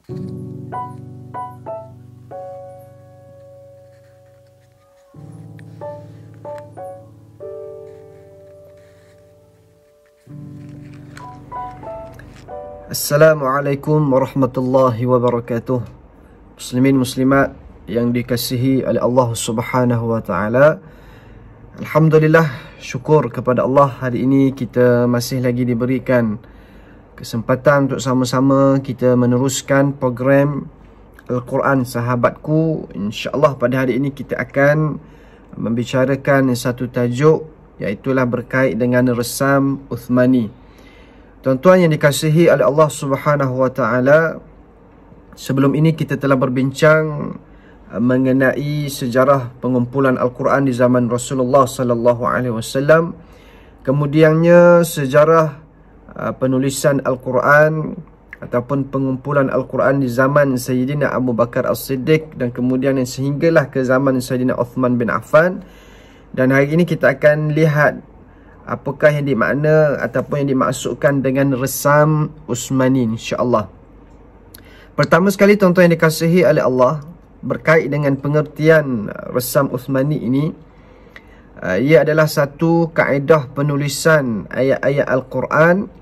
Assalamualaikum warahmatullahi wabarakatuh. Muslimin muslimat yang dikasihi oleh Allah Subhanahu wa taala. Alhamdulillah, syukur kepada Allah, hari ini kita masih lagi diberikan kesempatan untuk sama-sama kita meneruskan program Al-Quran Sahabatku. InsyaAllah pada hari ini kita akan membicarakan satu tajuk, iaitulah berkait dengan resam Uthmani. Tuan-tuan yang dikasihi oleh Allah Subhanahu wa taala, sebelum ini kita telah berbincang mengenai sejarah pengumpulan Al-Quran di zaman Rasulullah sallallahu alaihi wasallam. Kemudiannya sejarah penulisan Al-Quran ataupun pengumpulan Al-Quran di zaman Sayyidina Abu Bakar As-Siddiq, dan kemudian sehinggalah ke zaman Sayyidina Uthman bin Affan. Dan hari ini kita akan lihat apakah yang dimakna ataupun yang dimaksudkan dengan resam Uthmani, insya-Allah. Pertama sekali tuan-tuan yang dikasihi oleh Allah, berkait dengan pengertian resam Uthmani ini, ia adalah satu kaedah penulisan ayat-ayat Al-Quran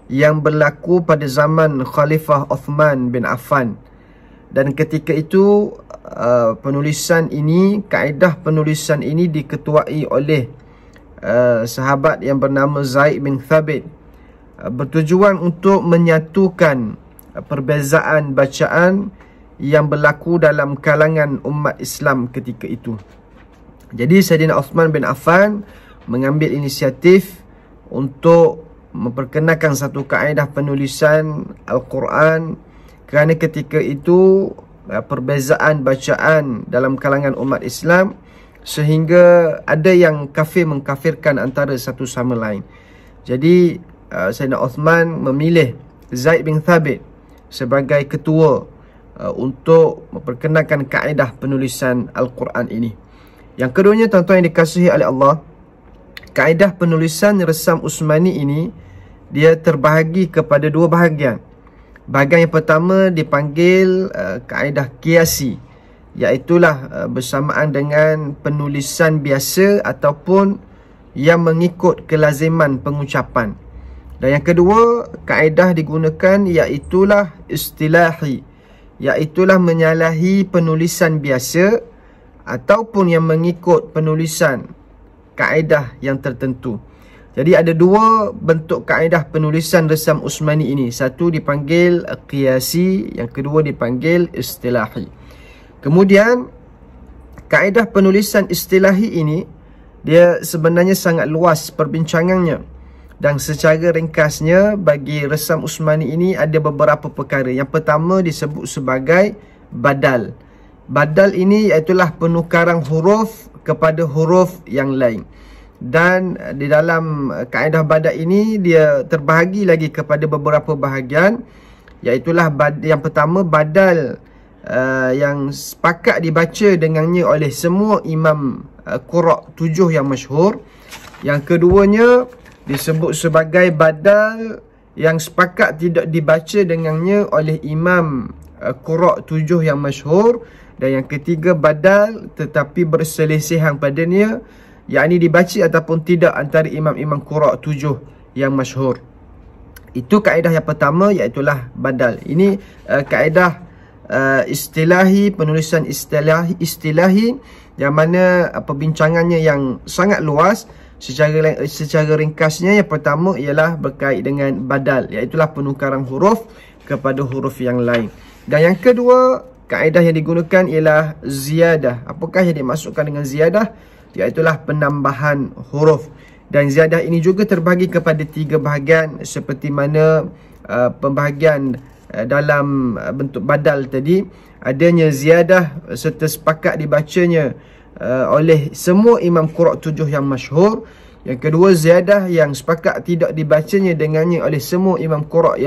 yang berlaku pada zaman Khalifah Uthman bin Affan. Dan ketika itu penulisan ini, kaedah penulisan ini diketuai oleh sahabat yang bernama Zaid bin Thabit, bertujuan untuk menyatukan perbezaan bacaan yang berlaku dalam kalangan umat Islam ketika itu. Jadi Sayyidina Uthman bin Affan mengambil inisiatif untuk memperkenalkan satu kaedah penulisan Al-Quran, kerana ketika itu perbezaan bacaan dalam kalangan umat Islam sehingga ada yang kafir mengkafirkan antara satu sama lain. Jadi Sayyidina Uthman memilih Zaid bin Thabit sebagai ketua untuk memperkenalkan kaedah penulisan Al-Quran ini. Yang keduanya, tuan-tuan yang dikasihi oleh Allah, kaedah penulisan resam Uthmani ini dia terbahagi kepada dua bahagian. Bahagian yang pertama dipanggil kaedah kiasi, iaitulah bersamaan dengan penulisan biasa ataupun yang mengikut kelaziman pengucapan. Dan yang kedua, kaedah digunakan iaitulah istilahi, iaitulah menyalahi penulisan biasa ataupun yang mengikut penulisan kaedah yang tertentu. Jadi ada dua bentuk kaedah penulisan resam Uthmani ini. Satu dipanggil qiyasi, yang kedua dipanggil istilahi. Kemudian kaedah penulisan istilahi ini dia sebenarnya sangat luas perbincangannya, dan secara ringkasnya bagi resam Uthmani ini ada beberapa perkara. Yang pertama disebut sebagai badal. Badal ini iaitulah penukaran huruf kepada huruf yang lain. Dan di dalam kaedah badal ini dia terbahagi lagi kepada beberapa bahagian, iaitulah yang pertama badal yang sepakat dibaca dengannya oleh semua imam qura' 7 yang masyhur. Yang keduanya disebut sebagai badal yang sepakat tidak dibaca dengannya oleh imam qura' 7 yang masyhur. Dan yang ketiga badal tetapi berselisihan padanya, yakni dibaca ataupun tidak antara imam-imam qura' 7 yang masyhur. Itu kaedah yang pertama, iaitulah badal. Ini kaedah istilahi, penulisan istilahi yang mana perbincangannya yang sangat luas. Secara ringkasnya, yang pertama ialah berkait dengan badal, iaitulah penukaran huruf kepada huruf yang lain. Dan yang kedua, kaedah yang digunakan ialah ziyadah. Apakah yang dimaksudkan dengan ziyadah? Iaitulah penambahan huruf. Dan ziyadah ini juga terbahagi kepada 3 bahagian, seperti mana pembahagian dalam bentuk badal tadi. Adanya ziyadah serta sepakat dibacanya oleh semua imam qura' 7 yang masyhur. Yang kedua, ziyadah yang sepakat tidak dibacanya dengannya oleh semua imam qura'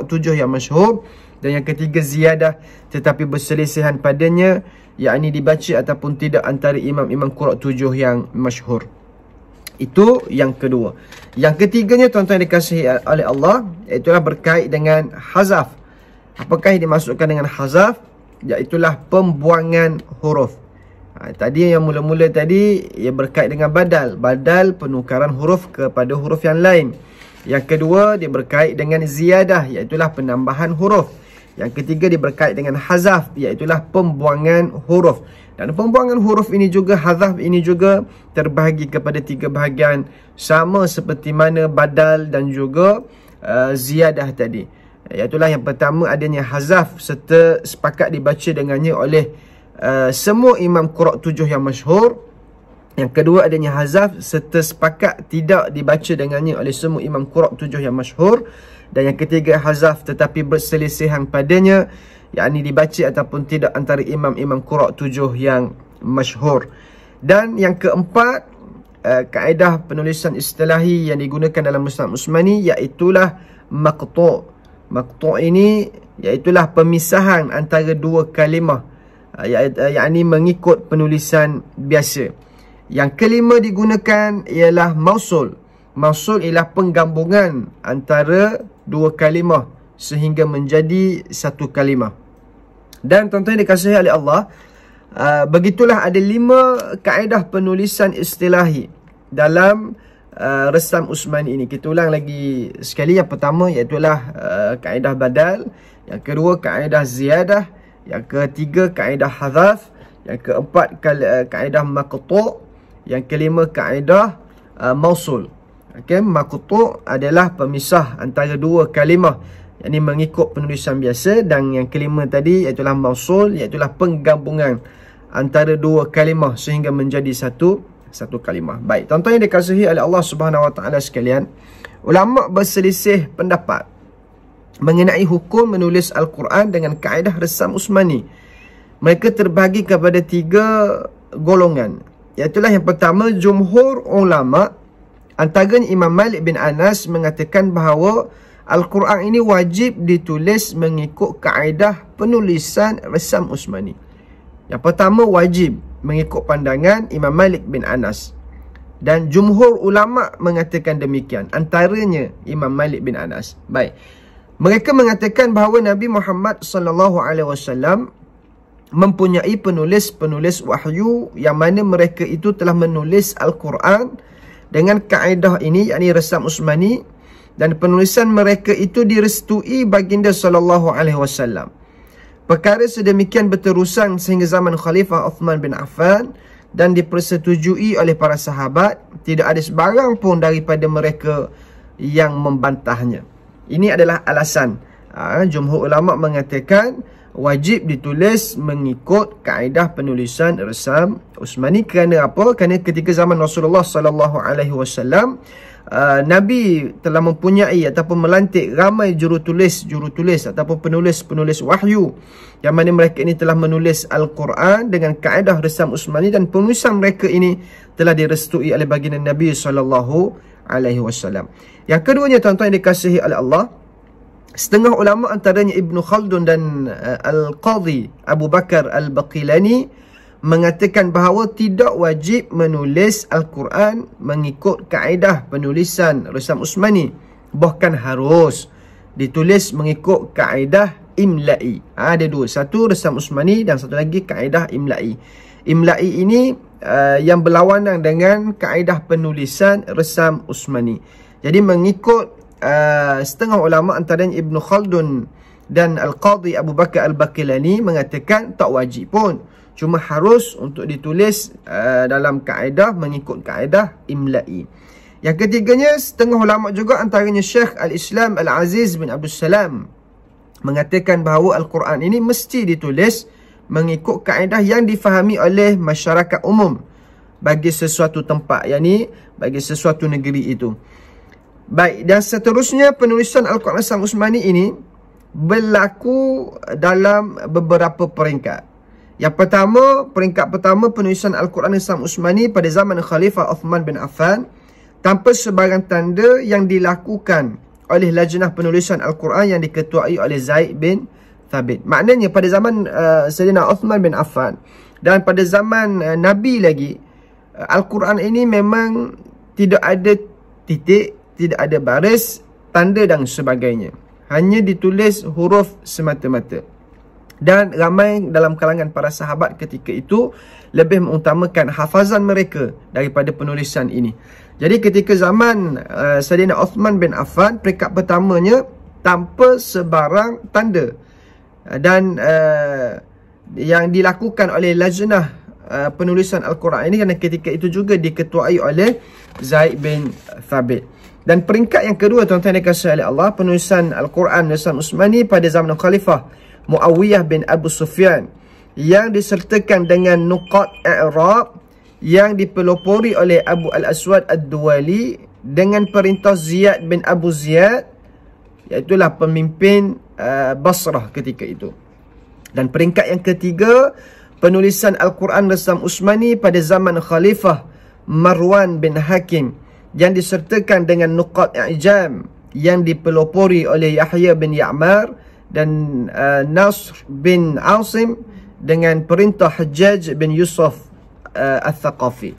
7 yang masyhur. Dan yang ketiga, ziyadah tetapi berselisihan padanya, yakni dibaca ataupun tidak antara imam-imam qura' 7 yang masyhur. Itu yang kedua. Yang ketiganya, tuan-tuan dikasihi oleh Allah, iaitulah berkait dengan hazaf. Apakah yang dimasukkan dengan hazaf? Iaitulah pembuangan huruf. Tadi yang mula-mula tadi ia berkait dengan badal. Badal penukaran huruf kepada huruf yang lain. Yang kedua dia berkait dengan ziyadah, iaitulah penambahan huruf. Yang ketiga dia berkait dengan hazaf, iaitulah pembuangan huruf. Dan pembuangan huruf ini juga, hazaf ini juga terbahagi kepada 3 bahagian, sama seperti mana badal dan juga ziyadah tadi. Iaitulah yang pertama adanya hazaf serta sepakat dibaca dengannya oleh semua imam qura' 7 yang masyhur. Yang kedua adanya hazaf serta sepakat tidak dibaca dengannya oleh semua imam qura' 7 yang masyhur. Dan yang ketiga hazaf tetapi berselisihan padanya, yakni dibaca ataupun tidak antara imam-imam qura' 7 yang masyhur. Dan yang keempat, kaedah penulisan istilahi yang digunakan dalam Musnad Usmani iaitulah maqtu'. Maqtu' ini iaitulah pemisahan antara 2 kalimah, yakni mengikut penulisan biasa. Yang kelima digunakan ialah mausul. Mausul ialah penggabungan antara 2 kalimah sehingga menjadi 1 kalimah. Dan tuan-tuan yang dikasihi oleh Allah, begitulah ada 5 kaedah penulisan istilahi dalam resam Usmani ini. Kita ulang lagi sekali. Yang pertama iaitulah kaedah badal. Yang kedua kaedah ziyadah. Yang ketiga kaedah hazaf. Yang keempat kaedah maqtu'. Yang kelima kaedah mausul. Okay, maqtu' adalah pemisah antara 2 kalimah, yakni mengikut penulisan biasa. Dan yang kelima tadi iaitulah mausul, iaitulah penggabungan antara 2 kalimah sehingga menjadi satu kalimah. Baik, tuan-tuan yang dikasihi oleh Allah Subhanahu Wa Taala sekalian, ulama berselisih pendapat mengenai hukum menulis Al-Quran dengan kaedah resam Usmani. Mereka terbagi kepada 3 golongan. Iaitulah yang pertama, jumhur ulama antaranya Imam Malik bin Anas mengatakan bahawa Al-Quran ini wajib ditulis mengikut kaedah penulisan resam Usmani. Yang pertama wajib mengikut pandangan Imam Malik bin Anas. Dan jumhur ulama mengatakan demikian, antaranya Imam Malik bin Anas. Baik. Mereka mengatakan bahawa Nabi Muhammad SAW mempunyai penulis-penulis wahyu yang mana mereka itu telah menulis Al-Quran dengan kaedah ini, yakni resam Usmani, dan penulisan mereka itu direstui baginda SAW. Perkara sedemikian berterusan sehingga zaman Khalifah Uthman bin Affan dan dipersetujui oleh para sahabat. Tidak ada sebarang pun daripada mereka yang membantahnya. Ini adalah alasan. Jumhur ulama mengatakan wajib ditulis mengikut kaedah penulisan resam Usmani. Kerana apa? Kerana ketika zaman Rasulullah SAW, Nabi telah mempunyai ataupun melantik ramai jurutulis ataupun penulis-penulis wahyu, yang mana mereka ini telah menulis Al-Quran dengan kaedah resam Usmani, dan penulisan mereka ini telah direstui oleh baginda Nabi SAW. Yang keduanya, tuan-tuan yang dikasihi oleh Allah, setengah ulama antaranya Ibnu Khaldun dan Al-Qadhi Abu Bakar Al-Baqilani mengatakan bahawa tidak wajib menulis Al-Quran mengikut kaedah penulisan resam Usmani, bahkan harus ditulis mengikut kaedah imla'i. Ada 2, satu resam Usmani dan satu lagi kaedah imla'i. Imla'i ini yang berlawanan dengan kaedah penulisan resam Usmani. Jadi mengikut setengah ulama antaranya Ibnu Khaldun dan Al-Qadhi Abu Bakar Al-Baqilani mengatakan tak wajib pun, cuma harus untuk ditulis dalam kaedah mengikut kaedah imla'i. Yang ketiganya, setengah ulama juga antaranya Syekh Al-Islam Al-Aziz bin Abdul Salam mengatakan bahawa Al-Quran ini mesti ditulis mengikut kaedah yang difahami oleh masyarakat umum bagi sesuatu tempat, yakni bagi sesuatu negeri itu. Baik, dan seterusnya penulisan Al-Quran resam Usmani ini berlaku dalam beberapa peringkat. Yang pertama, peringkat pertama, penulisan Al-Quran resam Usmani pada zaman Khalifah Uthman bin Affan tanpa sebarang tanda yang dilakukan oleh lajnah penulisan Al-Quran yang diketuai oleh Zaid bin Thabit. Maknanya pada zaman Sayyidina Uthman bin Affan dan pada zaman Nabi lagi, Al-Quran ini memang tidak ada titik, tidak ada baris, tanda dan sebagainya. hanya ditulis huruf semata-mata. Dan ramai dalam kalangan para sahabat ketika itu lebih mengutamakan hafazan mereka daripada penulisan ini. Jadi ketika zaman Sayyidina Uthman bin Affan, peringkat pertamanya tanpa sebarang tanda. Dan yang dilakukan oleh lajnah penulisan Al-Quran ini, kerana ketika itu juga diketuai oleh Zaid bin Thabit. Dan peringkat yang kedua, tuan-tuan dikasihi oleh Allah, penulisan Al-Quran Rasam Utsmani pada zaman Khalifah Muawiyah bin Abu Sufyan, yang disertakan dengan nuqat i'rab yang dipelopori oleh Abu Al-Aswad Ad-Duwali dengan perintah Ziyad bin Abu Ziyad, iaitulah pemimpin Basrah ketika itu. Dan peringkat yang ketiga, penulisan Al-Quran Rasam Utsmani pada zaman Khalifah Marwan bin Hakim, yang disertakan dengan nuqat i'jam yang dipelopori oleh Yahya bin Ya'mar dan Nasr bin Asim dengan perintah Hajjaj bin Yusuf Al-Thaqafi.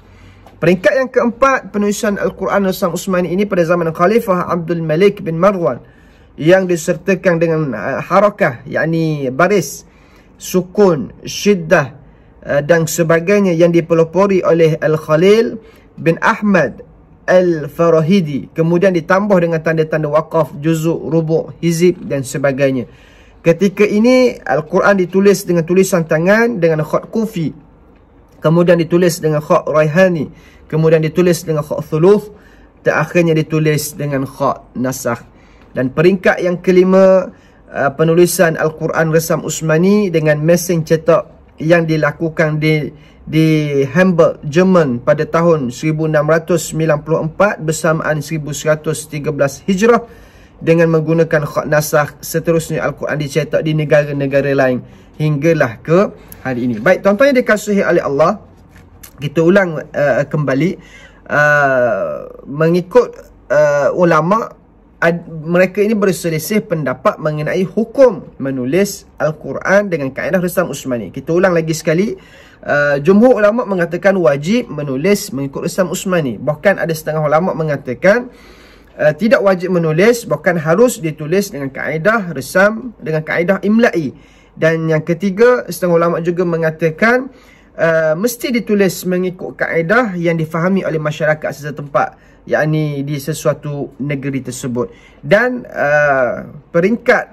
Peringkat yang keempat, penulisan Al-Quran Rasam Utsmani ini pada zaman Khalifah Abdul Malik bin Marwan, yang disertakan dengan harakah, yakni baris, sukun, syiddah dan sebagainya, yang dipelopori oleh Al-Khalil bin Ahmad Al-Farahidi, kemudian ditambah dengan tanda-tanda waqaf, juzuk, rubu', hizib dan sebagainya. Ketika ini Al-Quran ditulis dengan tulisan tangan dengan khat kufi, kemudian ditulis dengan khat raihani, kemudian ditulis dengan khat thuluth, dan akhirnya ditulis dengan khat nasakh. Dan peringkat yang kelima, penulisan Al-Quran Rasam Utsmani dengan mesin cetak yang dilakukan di Hamburg, Jerman pada tahun 1694 bersamaan 1113 Hijrah, dengan menggunakan khat nasakh. Seterusnya Al-Quran dicetak di negara-negara lain hinggalah ke hari ini. Baik, tuan-tuan yang dikasihi oleh Allah, kita ulang kembali, mengikut ulama, mereka ini berselisih pendapat mengenai hukum menulis Al-Quran dengan kaedah Rasam Utsmani. Kita ulang lagi sekali, jumhur ulama mengatakan wajib menulis mengikut Rasam Utsmani. Bahkan ada setengah ulama mengatakan tidak wajib menulis, bahkan harus ditulis dengan kaedah rasam, dengan kaedah imla'i. Dan yang ketiga, setengah ulama juga mengatakan mesti ditulis mengikut kaedah yang difahami oleh masyarakat setempat, yakni di sesuatu negeri tersebut. Dan peringkat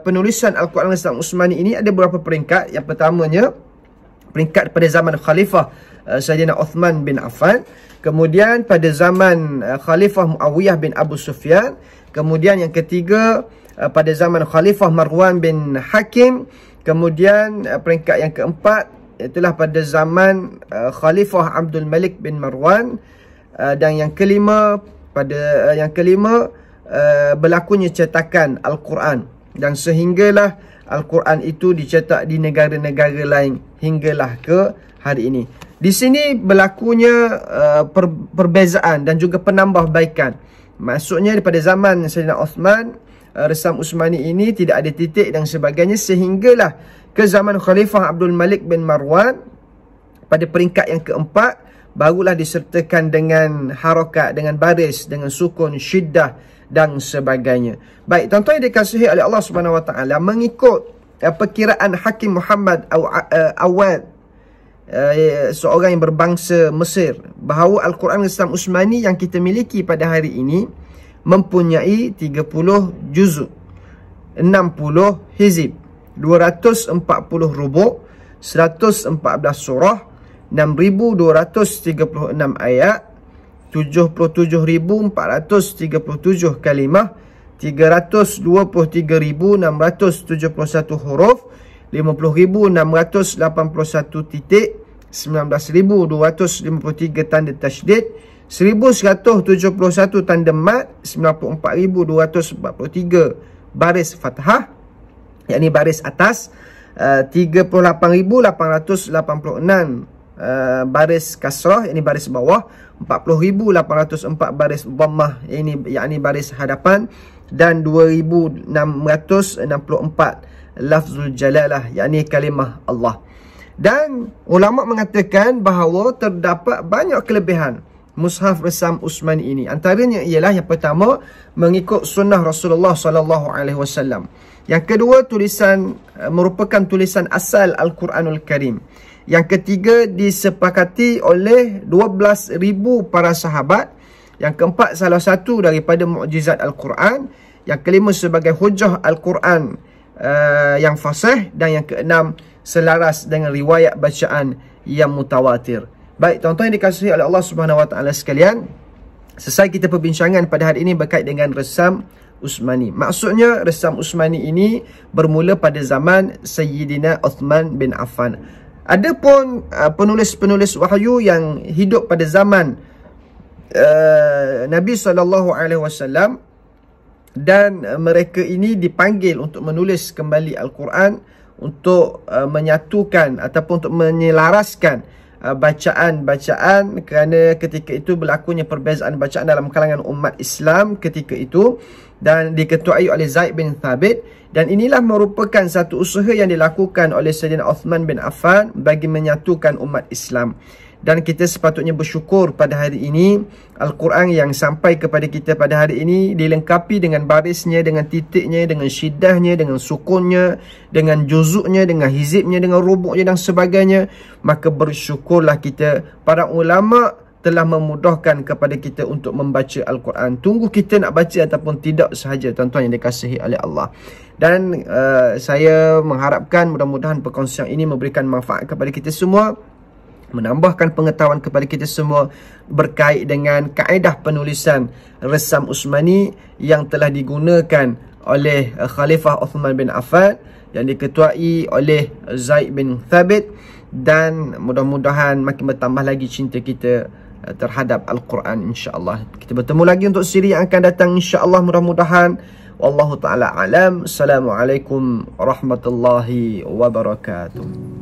penulisan Al-Quran Rasam Utsmani ini ada beberapa peringkat. Yang pertamanya, peringkat pada zaman Khalifah Sayyidina Uthman bin Affan, kemudian pada zaman Khalifah Muawiyah bin Abu Sufyan, kemudian yang ketiga pada zaman Khalifah Marwan bin Hakim, kemudian peringkat yang keempat itulah pada zaman Khalifah Abdul Malik bin Marwan, dan yang kelima berlakunya cetakan Al-Quran, dan sehinggalah Al-Quran itu dicetak di negara-negara lain hinggalah ke hari ini. Di sini berlakunya perbezaan dan juga penambahbaikan. Maksudnya daripada zaman Sayyidina Uthman, Rasam Utsmani ini tidak ada titik dan sebagainya, sehinggalah ke zaman Khalifah Abdul Malik bin Marwan, pada peringkat yang keempat barulah disertakan dengan harakat, dengan baris, dengan sukun, syiddah dan sebagainya. Baik, tuan-tuan yang dikasihi oleh Allah Subhanahu Wa Taala, mengikut perkiraan Hakim Muhammad Awad, seorang yang berbangsa Mesir, bahawa Al-Quran Rasam Utsmani yang kita miliki pada hari ini mempunyai 30 juzuk, 60 hizib, 240 rubu', 114 surah, 6,236 ayat, 77,437 kalimah, 323,671 huruf, 50,681 titik, 19,253 tanda tasydid, 1,171 tanda mat, 94,243 baris fathah, yakni baris atas, 38,886 baris kasrah, yakni baris bawah, 40,804 baris dhammah, yakni baris hadapan, dan 2,664 lafzul jalalah, yakni kalimah Allah. Dan ulama mengatakan bahawa terdapat banyak kelebihan mushaf resam Utsmani ini? Antaranya ialah yang pertama, mengikut sunnah Rasulullah SAW. Yang kedua, tulisan merupakan tulisan asal Al-Quranul Karim. Yang ketiga, disepakati oleh 12,000 para sahabat. Yang keempat, salah satu daripada mukjizat Al-Quran. Yang kelima, sebagai hujah Al-Quran yang fasih. Dan yang keenam, selaras dengan riwayat bacaan yang mutawatir. Baik, tuan-tuan yang dikasihi oleh Allah Subhanahu Wa Taala sekalian, selesai kita perbincangan pada hari ini berkait dengan resam Utsmani. Maksudnya resam Utsmani ini bermula pada zaman Sayyidina Uthman bin Affan. Adapun penulis-penulis wahyu yang hidup pada zaman Nabi SAW, dan mereka ini dipanggil untuk menulis kembali Al-Quran, untuk menyatukan ataupun untuk menyelaraskan bacaan-bacaan, kerana ketika itu berlakunya perbezaan bacaan dalam kalangan umat Islam ketika itu, dan diketuai oleh Zaid bin Thabit. Dan inilah merupakan satu usaha yang dilakukan oleh Sayyidina Uthman bin Affan bagi menyatukan umat Islam. Dan kita sepatutnya bersyukur pada hari ini, Al-Quran yang sampai kepada kita pada hari ini dilengkapi dengan barisnya, dengan titiknya, dengan syiddahnya, dengan sukunnya, dengan juzuknya, dengan hizibnya, dengan rubuknya dan sebagainya. Maka bersyukurlah kita, para ulama telah memudahkan kepada kita untuk membaca Al-Quran. Tunggu kita nak baca ataupun tidak sahaja, tuan-tuan yang dikasihi oleh Allah. Dan saya mengharapkan mudah-mudahan perkongsian ini memberikan manfaat kepada kita semua, menambahkan pengetahuan kepada kita semua berkait dengan kaedah penulisan resam Utsmani yang telah digunakan oleh Khalifah Uthman bin Affan, yang diketuai oleh Zaid bin Thabit. Dan mudah-mudahan makin bertambah lagi cinta kita terhadap Al-Quran, insya-Allah. Kita bertemu lagi untuk siri yang akan datang, insya-Allah, mudah-mudahan. Wallahu ta'ala alam. Assalamualaikum warahmatullahi wabarakatuh.